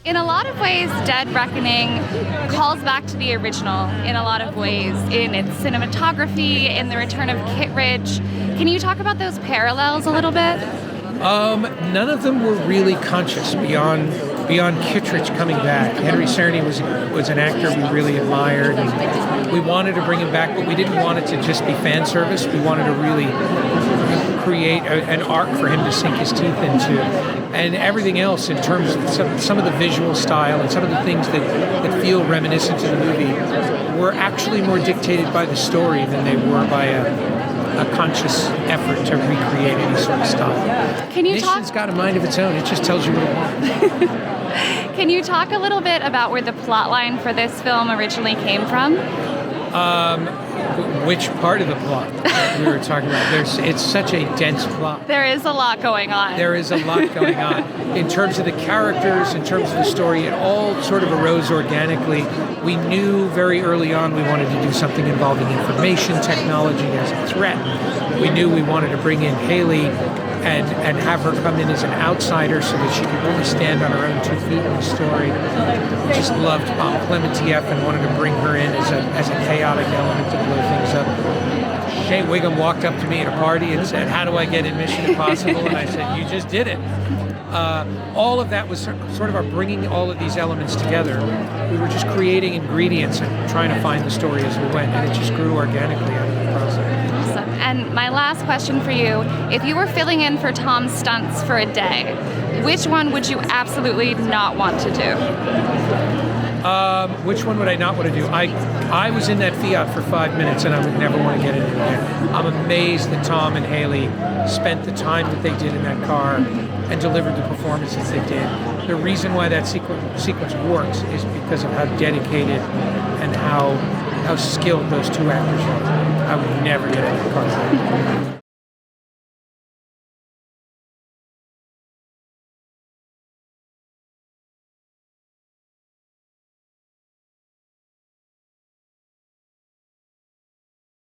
In a lot of ways, Dead Reckoning calls back to the original in a lot of ways, in its cinematography, in the return of Kittredge. Can you talk about those parallels a little bit? None of them were really conscious beyond Kittredge coming back. Henry Czerny was an actor we really admired, and we wanted to bring him back, but we didn't want it to just be fan service. We wanted to really create an arc for him to sink his teeth into. And everything else in terms of some of the visual style and some of the things that feel reminiscent to the movie were actually more dictated by the story than they were by a conscious effort to recreate any sort of style. Mission's got a mind of its own. It just tells you what it wants. Can you talk a little bit about where the plot line for this film originally came from? Which part of the plot we were talking about? It's such a dense plot. There is a lot going on. There is a lot going on. In terms of the characters, in terms of the story, it all sort of arose organically. We knew very early on we wanted to do something involving information technology as a threat. We knew we wanted to bring in Haley and have her come in as an outsider so that she could really stand on her own 2 feet in the story. We just loved Bob Clementieff and wanted to bring her in as a chaotic element to blow things up. Shane Wiggum walked up to me at a party and said, "How do I get in Mission Impossible?" And I said, "You just did it." All of that was sort of our bringing all of these elements together. We were just creating ingredients and trying to find the story as we went, and it just grew organically out of the process. Awesome. And my last question for you, if you were filling in for Tom's stunts for a day, which one would you absolutely not want to do? Which one would I not want to do? I was in that Fiat for 5 minutes, and I would never want to get in it again. I'm amazed that Tom and Haley spent the time that they did in that car and delivered the performances they did. The reason why that sequence works is because of how dedicated and how skilled those two actors are. I would never get in that car.